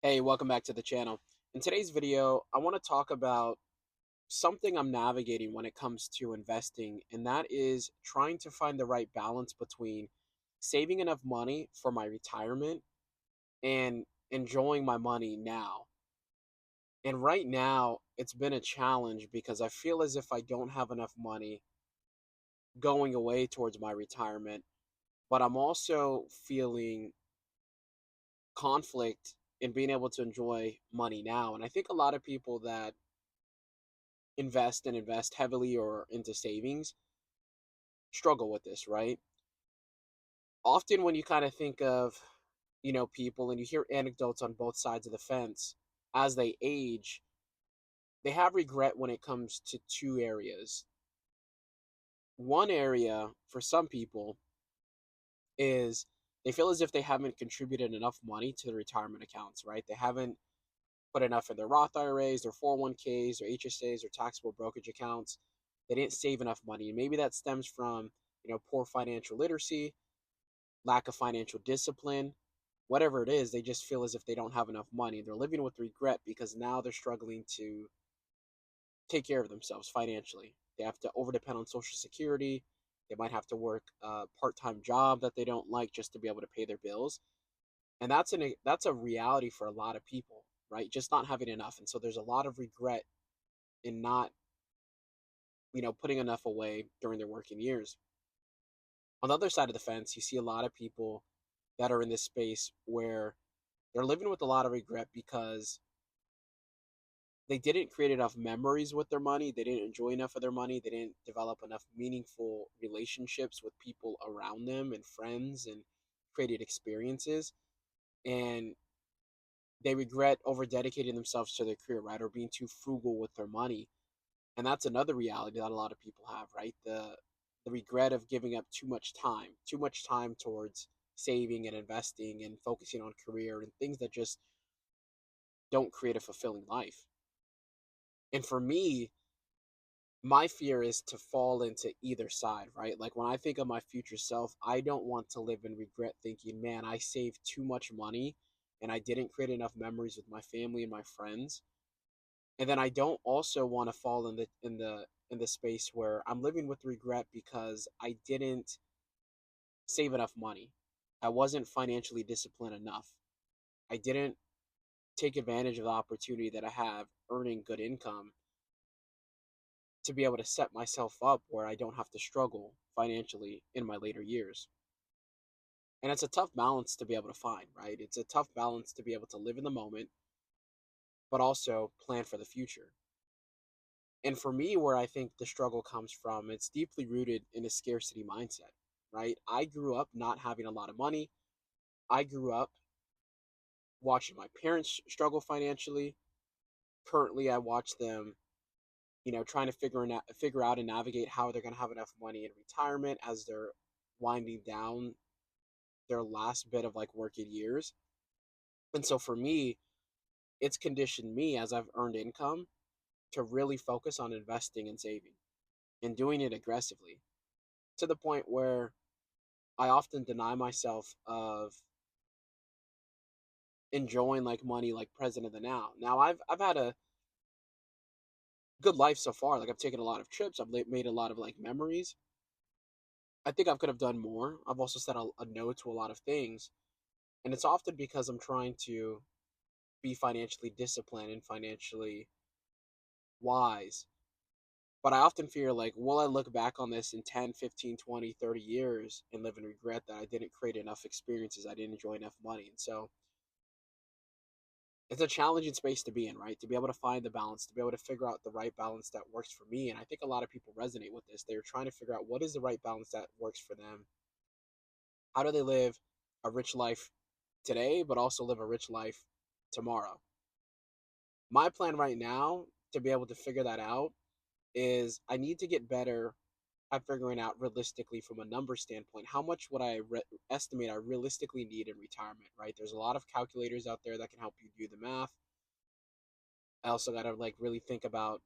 Hey, welcome back to the channel. In today's video, I want to talk about something I'm navigating when it comes to investing, and that is trying to find the right balance between saving enough money for my retirement and enjoying my money now. And right now, it's been a challenge because I feel as if I don't have enough money going away towards my retirement, but I'm also feeling conflict in being able to enjoy money now. And I think a lot of people that invest heavily or into savings struggle with this, right? Often when you kind of think of, people and you hear anecdotes on both sides of the fence as they age, they have regret when it comes to two areas. One area for some people is they feel as if they haven't contributed enough money to the retirement accounts, right? They haven't put enough in their Roth IRAs, their 401ks, their HSAs, or taxable brokerage accounts. They didn't save enough money. And maybe that stems from, poor financial literacy, lack of financial discipline, whatever it is, they just feel as if they don't have enough money. They're living with regret because now they're struggling to take care of themselves financially. They have to overdepend on Social Security. They might have to work a part-time job that they don't like just to be able to pay their bills. And that's a reality for a lot of people, right? Just not having enough. And so there's a lot of regret in not, putting enough away during their working years. On the other side of the fence, you see a lot of people that are in this space where they're living with a lot of regret because they didn't create enough memories with their money. They didn't enjoy enough of their money. They didn't develop enough meaningful relationships with people around them and friends and created experiences. And they regret over dedicating themselves to their career, right? Or being too frugal with their money. And that's another reality that a lot of people have, right? The regret of giving up too much time towards saving and investing and focusing on career and things that just don't create a fulfilling life. And for me, my fear is to fall into either side, right? Like when I think of my future self, I don't want to live in regret thinking, man, I saved too much money and I didn't create enough memories with my family and my friends. And then I don't also want to fall in the space where I'm living with regret because I didn't save enough money. I wasn't financially disciplined enough. I didn't take advantage of the opportunity that I have earning good income to be able to set myself up where I don't have to struggle financially in my later years. And it's a tough balance to be able to find, right? It's a tough balance to be able to live in the moment, but also plan for the future. And for me, where I think the struggle comes from, it's deeply rooted in a scarcity mindset, right? I grew up not having a lot of money. I grew up watching my parents struggle financially. Currently, I watch them, trying to figure out and navigate how they're going to have enough money in retirement as they're winding down their last bit of like working years. And so for me, it's conditioned me as I've earned income to really focus on investing and saving and doing it aggressively to the point where I often deny myself of enjoying like money like present in the now. Now I've had a good life so far. Like I've taken a lot of trips, made a lot of like memories. I think I could have done more. I've also said a no to a lot of things, and it's often because I'm trying to be financially disciplined and financially wise. But I often fear like, will I look back on this in 10, 15, 20, 30 years and live in regret that I didn't create enough experiences, I didn't enjoy enough money. And so it's a challenging space to be in, right? To be able to find the balance, to be able to figure out the right balance that works for me. And I think a lot of people resonate with this. They're trying to figure out what is the right balance that works for them. How do they live a rich life today, but also live a rich life tomorrow? My plan right now to be able to figure that out is I need to get better at figuring out realistically from a number standpoint how much would estimate I realistically need in retirement, right? There's a lot of calculators out there that can help you do the math. I also got to like really think about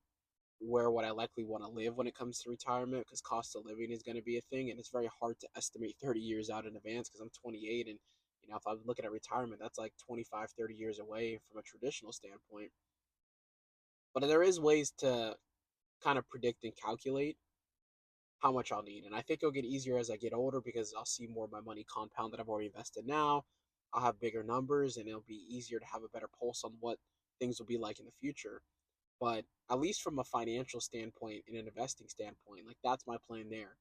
where would I likely want to live when it comes to retirement because cost of living is going to be a thing and it's very hard to estimate 30 years out in advance because I'm 28 and If I'm looking at retirement, that's like 25, 30 years away from a traditional standpoint. But there is ways to kind of predict and calculate how much I'll need. And I think it'll get easier as I get older because I'll see more of my money compound that I've already invested now. I'll have bigger numbers and it'll be easier to have a better pulse on what things will be like in the future. But at least from a financial standpoint and an investing standpoint, like that's my plan there.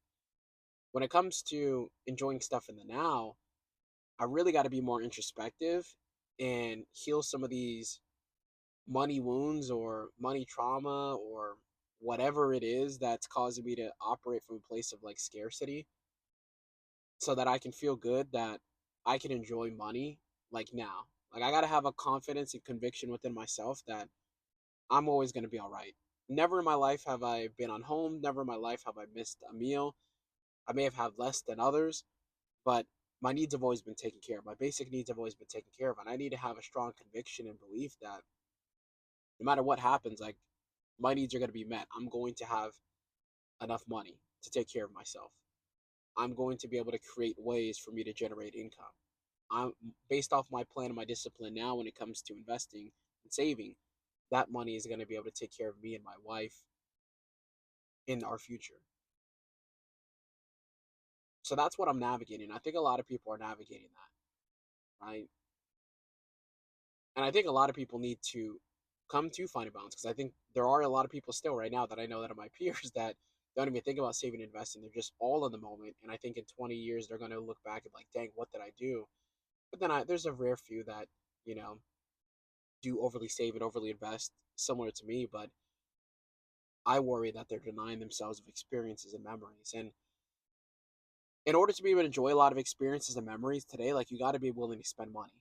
When it comes to enjoying stuff in the now, I really got to be more introspective and heal some of these money wounds or money trauma or whatever it is that's causing me to operate from a place of like scarcity so that I can feel good that I can enjoy money like now. Like I got to have a confidence and conviction within myself that I'm always going to be all right. Never in my life have I been on home, never in my life have I missed a meal. I may have had less than others, but my needs have always been taken care of. My basic needs have always been taken care of, and I need to have a strong conviction and belief that no matter what happens, like my needs are going to be met. I'm going to have enough money to take care of myself. I'm going to be able to create ways for me to generate income. I'm based off my plan and my discipline now when it comes to investing and saving, that money is going to be able to take care of me and my wife in our future. So that's what I'm navigating. I think a lot of people are navigating that, right? And I think a lot of people need to come to finding balance because I think there are a lot of people still right now that I know that are my peers that don't even think about saving and investing. They're just all in the moment. And I think in 20 years, they're going to look back and like, dang, what did I do? But then there's a rare few that, you know, do overly save and overly invest, similar to me. But I worry that they're denying themselves of experiences and memories. And in order to be able to enjoy a lot of experiences and memories today, like you got to be willing to spend money,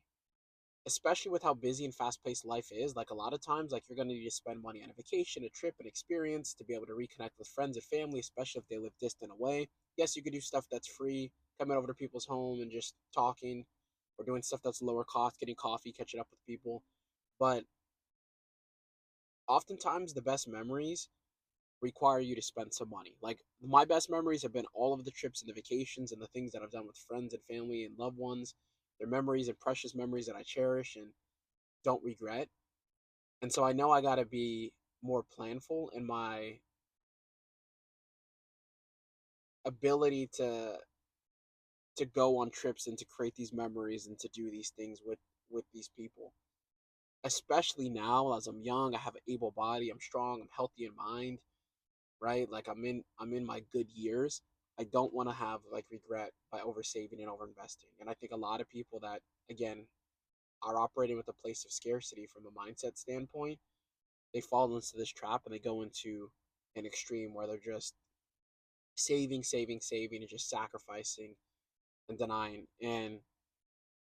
especially with how busy and fast paced life is. Like a lot of times, like you're going to need to spend money on a vacation, a trip, an experience to be able to reconnect with friends and family, especially if they live distant away. Yes, you could do stuff that's free, coming over to people's home and just talking, or doing stuff that's lower cost, getting coffee, catching up with people. But oftentimes, the best memories require you to spend some money. Like my best memories have been all of the trips and the vacations and the things that I've done with friends and family and loved ones. They're memories and precious memories that I cherish and don't regret. And so I know I got to be more planful in my ability to go on trips and to create these memories and to do these things with these people. Especially now as I'm young, I have an able body, I'm strong, I'm healthy in mind, right? Like I'm in my good years. I don't want to have like regret by oversaving and overinvesting. And I think a lot of people that again are operating with a place of scarcity from a mindset standpoint, they fall into this trap and they go into an extreme where they're just saving, saving, saving, and just sacrificing and denying. And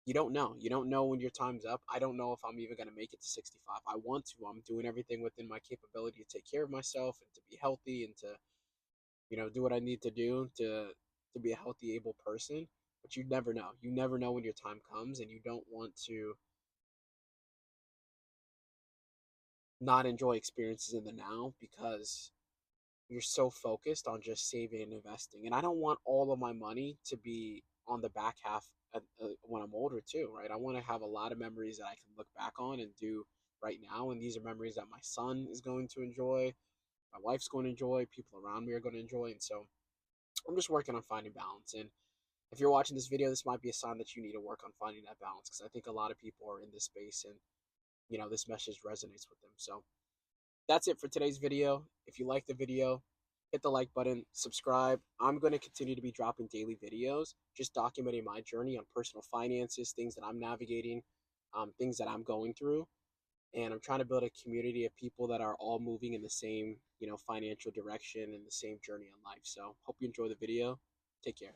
you don't know. You don't know when your time's up. I don't know if I'm even going to make it to 65. I want to. I'm doing everything within my capability to take care of myself and to be healthy and to, do what I need to do to be a healthy, able person. But you never know. You never know when your time comes, and you don't want to not enjoy experiences in the now because you're so focused on just saving and investing. And I don't want all of my money to be on the back half when I'm older too, right? I want to have a lot of memories that I can look back on and do right now. And these are memories that my son is going to enjoy, my wife's going to enjoy, people around me are going to enjoy. And so I'm just working on finding balance. And if you're watching this video, this might be a sign that you need to work on finding that balance because I think a lot of people are in this space and, this message resonates with them. So that's it for today's video. If you like the video, hit the like button, subscribe. I'm going to continue to be dropping daily videos, just documenting my journey on personal finances, things that I'm navigating, things that I'm going through. And I'm trying to build a community of people that are all moving in the same, financial direction and the same journey in life. So hope you enjoy the video. Take care.